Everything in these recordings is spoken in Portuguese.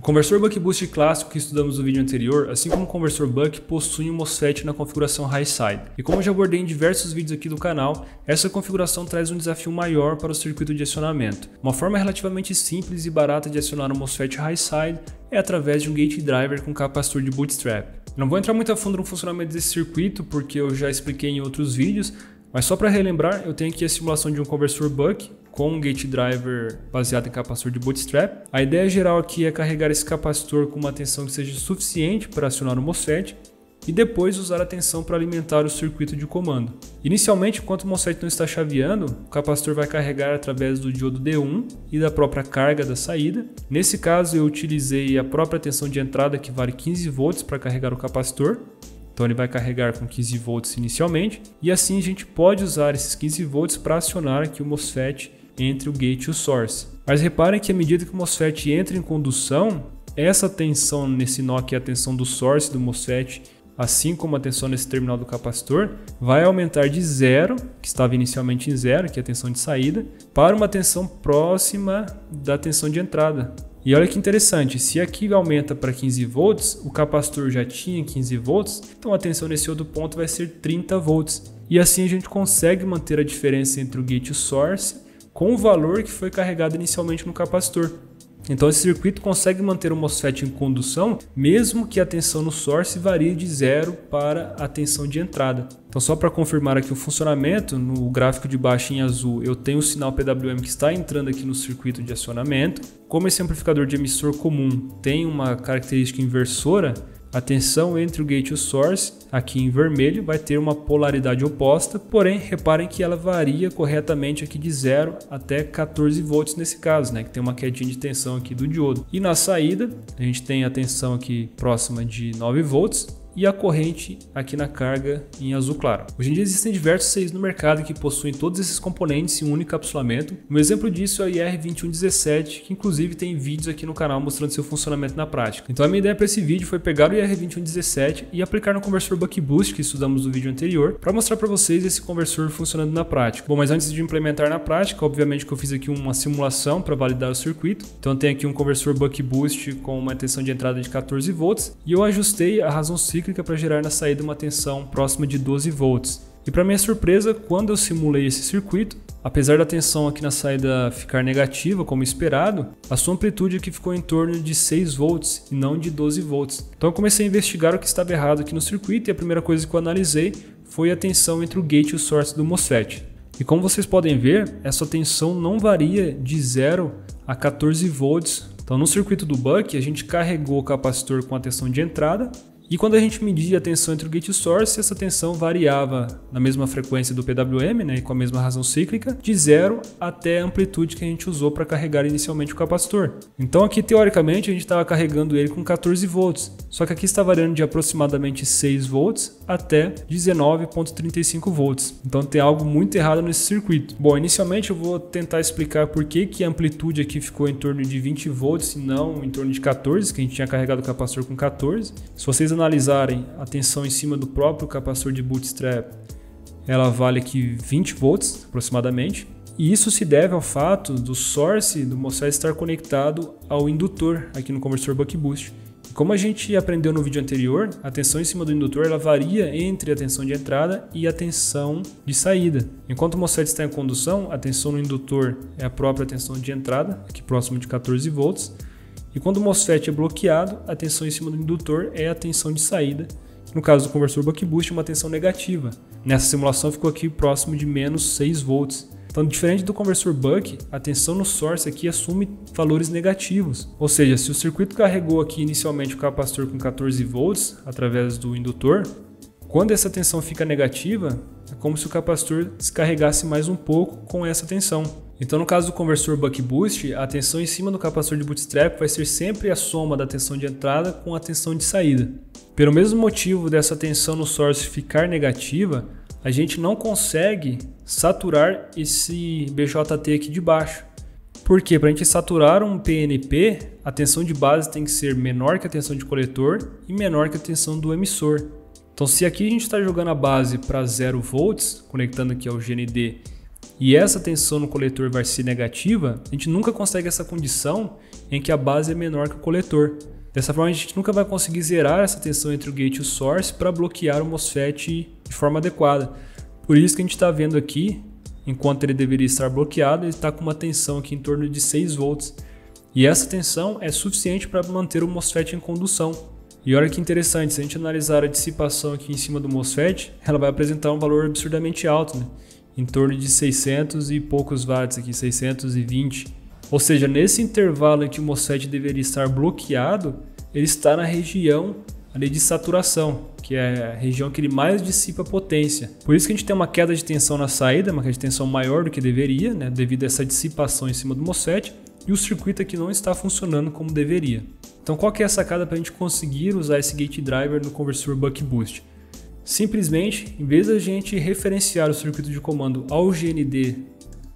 conversor buck boost clássico que estudamos no vídeo anterior, assim como o conversor buck, possui um MOSFET na configuração high side. E como eu já abordei em diversos vídeos aqui do canal, essa configuração traz um desafio maior para o circuito de acionamento. Uma forma relativamente simples e barata de acionar um MOSFET high side é através de um gate driver com capacitor de bootstrap. Não vou entrar muito a fundo no funcionamento desse circuito porque eu já expliquei em outros vídeos, mas só para relembrar, eu tenho aqui a simulação de um conversor buck com um gate driver baseado em capacitor de bootstrap. A ideia geral aqui é carregar esse capacitor com uma tensão que seja suficiente para acionar o MOSFET e depois usar a tensão para alimentar o circuito de comando. Inicialmente, enquanto o MOSFET não está chaveando, o capacitor vai carregar através do diodo D1 e da própria carga da saída. Nesse caso, eu utilizei a própria tensão de entrada que vale 15 volts para carregar o capacitor. Então ele vai carregar com 15 volts inicialmente e assim a gente pode usar esses 15 volts para acionar aqui o MOSFET entre o gate e o source. Mas reparem que à medida que o MOSFET entra em condução, essa tensão nesse nó que é a tensão do source do MOSFET, assim como a tensão nesse terminal do capacitor, vai aumentar de 0, que estava inicialmente em 0, que é a tensão de saída, para uma tensão próxima da tensão de entrada. E olha que interessante, se aqui aumenta para 15 volts, o capacitor já tinha 15 volts, então a tensão nesse outro ponto vai ser 30 volts. E assim a gente consegue manter a diferença entre o gate e o source com o valor que foi carregado inicialmente no capacitor. Então esse circuito consegue manter o MOSFET em condução, mesmo que a tensão no source varie de 0 para a tensão de entrada. Então só para confirmar aqui o funcionamento, no gráfico de baixo em azul eu tenho o sinal PWM que está entrando aqui no circuito de acionamento. Como esse amplificador de emissor comum tem uma característica inversora, a tensão entre o gate e o source, aqui em vermelho, vai ter uma polaridade oposta, porém, reparem que ela varia corretamente aqui de 0 até 14 volts nesse caso, né, que tem uma quedinha de tensão aqui do diodo. E na saída, a gente tem a tensão aqui próxima de 9 volts, e a corrente aqui na carga em azul claro. Hoje em dia existem diversos CIs no mercado que possuem todos esses componentes em um único encapsulamento. Um exemplo disso é o IR2117, que inclusive tem vídeos aqui no canal mostrando seu funcionamento na prática. Então a minha ideia para esse vídeo foi pegar o IR2117 e aplicar no conversor buck boost que estudamos no vídeo anterior, para mostrar para vocês esse conversor funcionando na prática. Bom, mas antes de implementar na prática, obviamente que eu fiz aqui uma simulação para validar o circuito. Então tem aqui um conversor buck boost com uma tensão de entrada de 14 volts e eu ajustei a razão cíclica para gerar na saída uma tensão próxima de 12 volts. E para minha surpresa, quando eu simulei esse circuito, apesar da tensão aqui na saída ficar negativa, como esperado, a sua amplitude aqui ficou em torno de 6 volts e não de 12 volts. Então eu comecei a investigar o que estava errado aqui no circuito e a primeira coisa que eu analisei foi a tensão entre o gate e o source do MOSFET. E como vocês podem ver, essa tensão não varia de 0 a 14 volts. Então no circuito do buck, a gente carregou o capacitor com a tensão de entrada, e quando a gente media a tensão entre o gate e o source, essa tensão variava na mesma frequência do PWM, né, e com a mesma razão cíclica, de 0 até a amplitude que a gente usou para carregar inicialmente o capacitor. Então aqui, teoricamente, a gente estava carregando ele com 14 volts, só que aqui está variando de aproximadamente 6 volts até 19,35 volts. Então tem algo muito errado nesse circuito. Bom, inicialmente eu vou tentar explicar por que a amplitude aqui ficou em torno de 20 volts e não em torno de 14, que a gente tinha carregado o capacitor com 14. Se vocês analisarem a tensão em cima do próprio capacitor de bootstrap, ela vale aqui 20 volts aproximadamente, e isso se deve ao fato do source do MOSFET estar conectado ao indutor aqui no conversor buck boost. E como a gente aprendeu no vídeo anterior, a tensão em cima do indutor ela varia entre a tensão de entrada e a tensão de saída. Enquanto o MOSFET está em condução, a tensão no indutor é a própria tensão de entrada, aqui próximo de 14 volts, e quando o MOSFET é bloqueado, a tensão em cima do indutor é a tensão de saída. No caso do conversor buck boost, é uma tensão negativa. Nessa simulação ficou aqui próximo de menos 6 volts. Então, diferente do conversor buck, a tensão no source aqui assume valores negativos. Ou seja, se o circuito carregou aqui inicialmente o capacitor com 14 volts através do indutor, quando essa tensão fica negativa, é como se o capacitor descarregasse mais um pouco com essa tensão. Então no caso do conversor buck boost, a tensão em cima do capacitor de bootstrap vai ser sempre a soma da tensão de entrada com a tensão de saída. Pelo mesmo motivo dessa tensão no source ficar negativa, a gente não consegue saturar esse BJT aqui de baixo. Porque para a gente saturar um PNP, a tensão de base tem que ser menor que a tensão de coletor e menor que a tensão do emissor. Então se aqui a gente está jogando a base para 0 volts, conectando aqui ao GND, e essa tensão no coletor vai ser negativa, a gente nunca consegue essa condição em que a base é menor que o coletor. Dessa forma a gente nunca vai conseguir zerar essa tensão entre o gate e o source para bloquear o MOSFET de forma adequada. Por isso que a gente está vendo aqui, enquanto ele deveria estar bloqueado, ele está com uma tensão aqui em torno de 6 volts. E essa tensão é suficiente para manter o MOSFET em condução. E olha que interessante, se a gente analisar a dissipação aqui em cima do MOSFET, ela vai apresentar um valor absurdamente alto, né? Em torno de 600 e poucos watts aqui, 620. Ou seja, nesse intervalo em que o MOSFET deveria estar bloqueado, ele está na região ali de saturação, que é a região que ele mais dissipa potência. Por isso que a gente tem uma queda de tensão na saída, uma queda de tensão maior do que deveria, né, devido a essa dissipação em cima do MOSFET, e o circuito aqui não está funcionando como deveria. Então qual que é a sacada para a gente conseguir usar esse gate driver no conversor buck boost? Simplesmente, em vez da gente referenciar o circuito de comando ao GND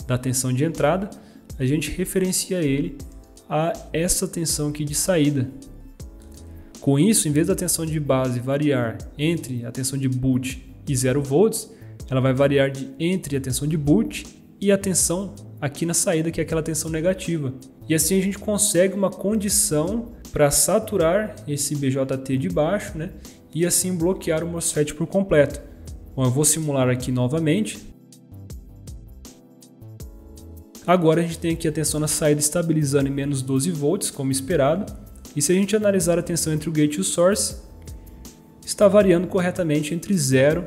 da tensão de entrada, a gente referencia ele a essa tensão aqui de saída. Com isso, em vez da tensão de base variar entre a tensão de boot e 0 volts, ela vai variar entre a tensão de boot e a tensão aqui na saída, que é aquela tensão negativa. E assim a gente consegue uma condição para saturar esse BJT de baixo, né? E assim bloquear o MOSFET por completo. Bom, eu vou simular aqui novamente. Agora a gente tem aqui a tensão na saída estabilizando em menos 12 volts, como esperado. E se a gente analisar a tensão entre o gate e o source, está variando corretamente entre 0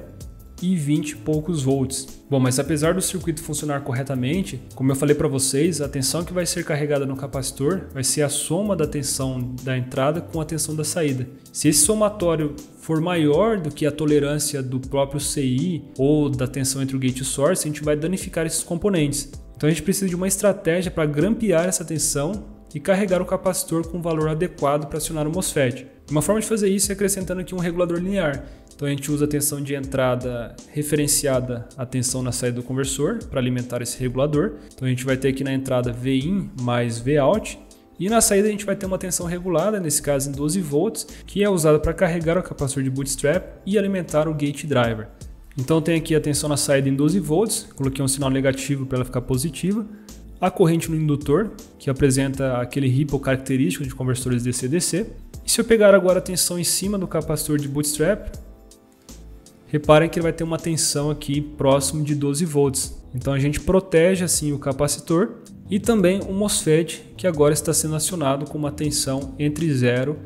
e 20 e poucos volts. Bom, mas apesar do circuito funcionar corretamente, como eu falei para vocês, a tensão que vai ser carregada no capacitor vai ser a soma da tensão da entrada com a tensão da saída. Se esse somatório for maior do que a tolerância do próprio CI ou da tensão entre o gate e o source, a gente vai danificar esses componentes. Então a gente precisa de uma estratégia para grampear essa tensão e carregar o capacitor com o valor adequado para acionar o MOSFET. Uma forma de fazer isso é acrescentando aqui um regulador linear. Então a gente usa a tensão de entrada referenciada à tensão na saída do conversor para alimentar esse regulador. Então a gente vai ter aqui na entrada Vin mais Vout. E na saída a gente vai ter uma tensão regulada, nesse caso em 12 volts, que é usada para carregar o capacitor de bootstrap e alimentar o gate driver. Então tem aqui a tensão na saída em 12 volts, coloquei um sinal negativo para ela ficar positiva. A corrente no indutor, que apresenta aquele ripple característico de conversores DC-DC. E se eu pegar agora a tensão em cima do capacitor de bootstrap, reparem que ele vai ter uma tensão aqui próximo de 12 volts. Então a gente protege assim o capacitor e também o MOSFET, que agora está sendo acionado com uma tensão entre 0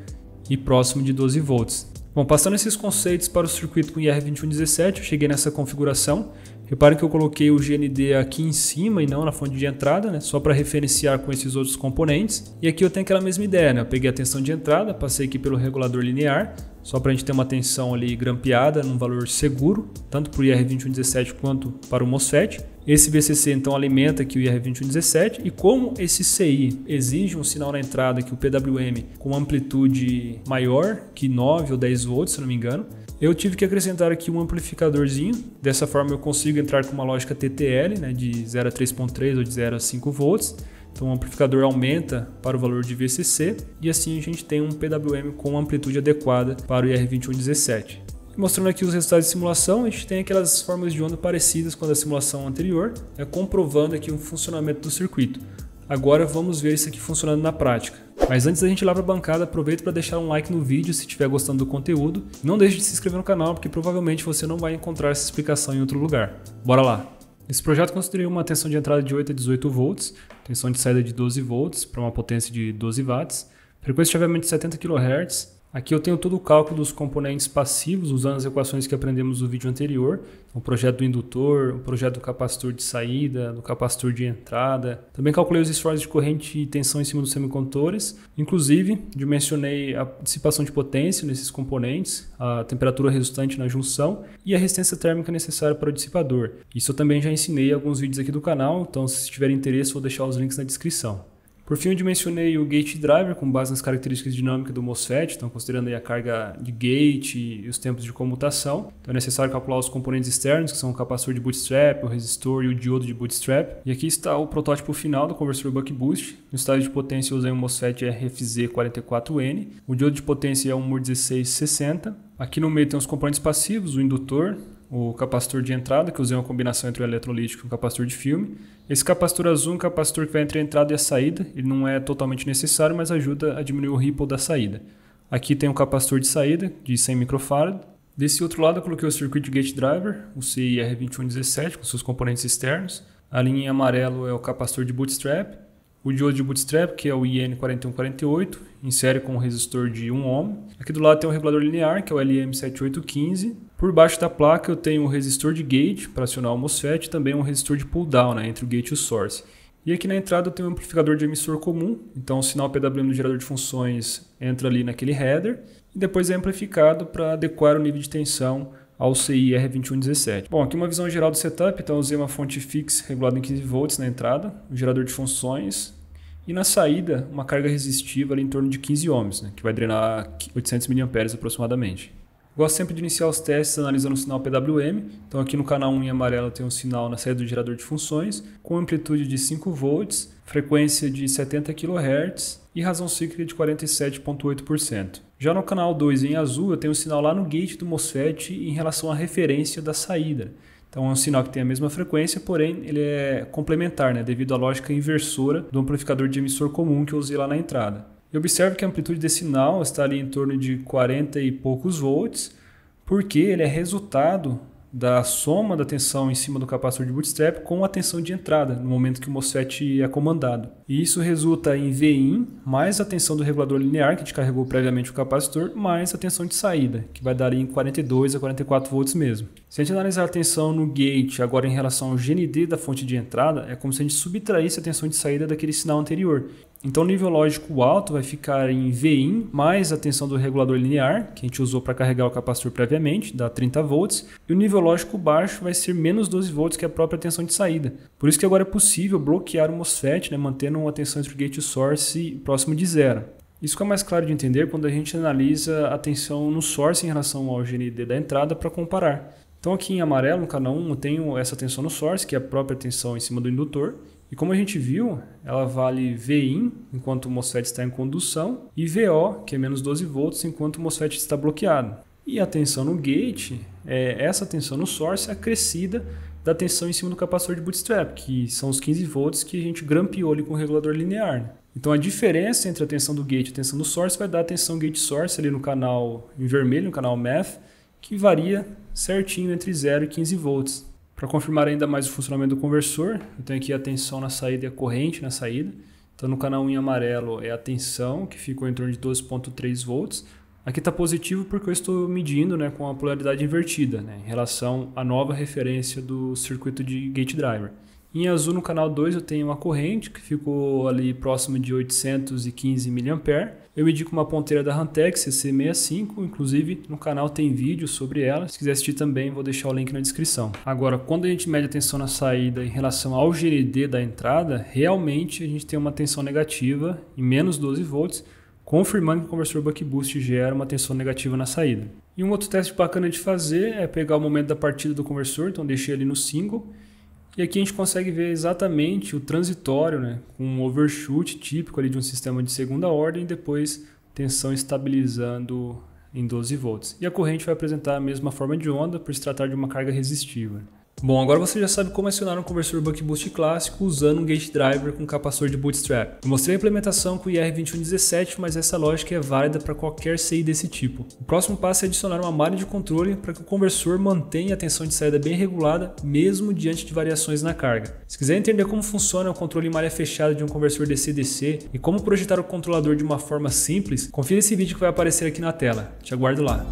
e próximo de 12 volts. Bom, passando esses conceitos para o circuito com IR2117, eu cheguei nessa configuração. Reparem que eu coloquei o GND aqui em cima e não na fonte de entrada, né? Só para referenciar com esses outros componentes. E aqui eu tenho aquela mesma ideia, né? Eu peguei a tensão de entrada, passei aqui pelo regulador linear, só para a gente ter uma tensão ali grampeada num valor seguro, tanto para o IR2117 quanto para o MOSFET. Esse VCC então alimenta aqui o IR2117 e como esse CI exige um sinal na entrada aqui, o PWM, com amplitude maior que 9 ou 10 volts, se não me engano, eu tive que acrescentar aqui um amplificadorzinho. Dessa forma eu consigo entrar com uma lógica TTL, né, de 0 a 3.3 ou de 0 a 5 volts. Então o amplificador aumenta para o valor de VCC e assim a gente tem um PWM com amplitude adequada para o IR2117. Mostrando aqui os resultados de simulação, a gente tem aquelas formas de onda parecidas com a da simulação anterior, comprovando aqui o funcionamento do circuito. Agora vamos ver isso aqui funcionando na prática. Mas antes da gente ir lá para a bancada, aproveita para deixar um like no vídeo se estiver gostando do conteúdo. Não deixe de se inscrever no canal, porque provavelmente você não vai encontrar essa explicação em outro lugar. Bora lá! Nesse projeto considerei uma tensão de entrada de 8 a 18 volts, tensão de saída de 12 volts para uma potência de 12 watts, frequência de chaveamento de 70 kHz. Aqui eu tenho todo o cálculo dos componentes passivos usando as equações que aprendemos no vídeo anterior. O projeto do indutor, o projeto do capacitor de saída, do capacitor de entrada. Também calculei os esforços de corrente e tensão em cima dos semicondutores. Inclusive, dimensionei a dissipação de potência nesses componentes, a temperatura resultante na junção e a resistência térmica necessária para o dissipador. Isso eu também já ensinei em alguns vídeos aqui do canal, então se tiver interesse vou deixar os links na descrição. Por fim, eu dimensionei o gate driver com base nas características dinâmicas do MOSFET, então considerando aí a carga de gate e os tempos de comutação. Então é necessário calcular os componentes externos, que são o capacitor de bootstrap, o resistor e o diodo de bootstrap. E aqui está o protótipo final do conversor buck boost. No estágio de potência eu usei um MOSFET RFZ44N. O diodo de potência é um MUR1660. Aqui no meio tem os componentes passivos, o indutor, o capacitor de entrada, que eu usei uma combinação entre o eletrolítico e o capacitor de filme. Esse capacitor azul é um capacitor que vai entre a entrada e a saída. Ele não é totalmente necessário, mas ajuda a diminuir o ripple da saída. Aqui tem um capacitor de saída de 100 microfarad. Desse outro lado eu coloquei o circuito de gate driver, o CIR2117, com seus componentes externos. A linha em amarelo é o capacitor de bootstrap. O diodo de bootstrap, que é o IN4148, insere com um resistor de 1 ohm. Aqui do lado tem um regulador linear, que é o LM7815. Por baixo da placa eu tenho um resistor de gate para acionar o MOSFET e também um resistor de pull-down, né, entre o gate e o source. E aqui na entrada eu tenho um amplificador de emissor comum, então o sinal PWM do gerador de funções entra ali naquele header e depois é amplificado para adequar o nível de tensão ao CIR2117. Bom, aqui uma visão geral do setup, então eu usei uma fonte fixa regulada em 15 volts na entrada, um gerador de funções e na saída uma carga resistiva ali em torno de 15 ohms, né, que vai drenar 800 mA aproximadamente. Gosto sempre de iniciar os testes analisando o sinal PWM, então aqui no canal 1 em amarelo tem um sinal na saída do gerador de funções com amplitude de 5 volts, frequência de 70 kHz e razão cíclica de 47,8%. Já no canal 2 em azul eu tenho um sinal lá no gate do MOSFET em relação à referência da saída. Então é um sinal que tem a mesma frequência, porém ele é complementar, né, devido à lógica inversora do amplificador de emissor comum que eu usei lá na entrada. E observe que a amplitude desse sinal está ali em torno de 40 e poucos volts, porque ele é resultado da soma da tensão em cima do capacitor de bootstrap com a tensão de entrada, no momento que o MOSFET é comandado. E isso resulta em Vin mais a tensão do regulador linear, que descarregou previamente o capacitor, mais a tensão de saída, que vai dar em 42 a 44 volts mesmo. Se a gente analisar a tensão no gate agora em relação ao GND da fonte de entrada, é como se a gente subtraísse a tensão de saída daquele sinal anterior. Então o nível lógico alto vai ficar em Vin mais a tensão do regulador linear, que a gente usou para carregar o capacitor previamente, dá 30 volts, e o nível lógico baixo vai ser menos 12 volts, que é a própria tensão de saída. Por isso que agora é possível bloquear o MOSFET, né, mantendo uma tensão entre o gate e o source próximo de zero. Isso fica mais claro de entender quando a gente analisa a tensão no source em relação ao GND da entrada para comparar. Então aqui em amarelo, no canal 1, eu tenho essa tensão no source, que é a própria tensão em cima do indutor. E como a gente viu, ela vale Vin enquanto o MOSFET está em condução e VO, que é menos 12 volts, enquanto o MOSFET está bloqueado. E a tensão no gate é essa tensão no source acrescida da tensão em cima do capacitor de bootstrap, que são os 15 volts que a gente grampeou ali com o regulador linear. Então a diferença entre a tensão do gate e a tensão do source vai dar a tensão gate source ali no canal em vermelho, no canal Math, que varia certinho entre 0 e 15 volts. Para confirmar ainda mais o funcionamento do conversor, eu tenho aqui a tensão na saída e a corrente na saída. Então no canal 1 em amarelo é a tensão, que ficou em torno de 12,3 volts. Aqui está positivo porque eu estou medindo, né, com a polaridade invertida, né, em relação à nova referência do circuito de gate driver. Em azul no canal 2 eu tenho uma corrente que ficou ali próximo de 815 mA. Eu medi com uma ponteira da Hantex CC65, inclusive no canal tem vídeo sobre ela. Se quiser assistir também, vou deixar o link na descrição. Agora, quando a gente mede a tensão na saída em relação ao GND da entrada, realmente a gente tem uma tensão negativa em menos 12 volts, confirmando que o conversor buck boost gera uma tensão negativa na saída. E um outro teste bacana de fazer é pegar o momento da partida do conversor, então deixei ali no single. E aqui a gente consegue ver exatamente o transitório, né, com um overshoot típico ali de um sistema de segunda ordem e depois tensão estabilizando em 12 volts. E a corrente vai apresentar a mesma forma de onda por se tratar de uma carga resistiva. Bom, agora você já sabe como acionar um conversor buck boost clássico usando um gate driver com capacitor de bootstrap. Eu mostrei a implementação com o IR2117, mas essa lógica é válida para qualquer CI desse tipo. O próximo passo é adicionar uma malha de controle para que o conversor mantenha a tensão de saída bem regulada, mesmo diante de variações na carga. Se quiser entender como funciona o controle em malha fechada de um conversor DC-DC e como projetar o controlador de uma forma simples, confira esse vídeo que vai aparecer aqui na tela. Te aguardo lá.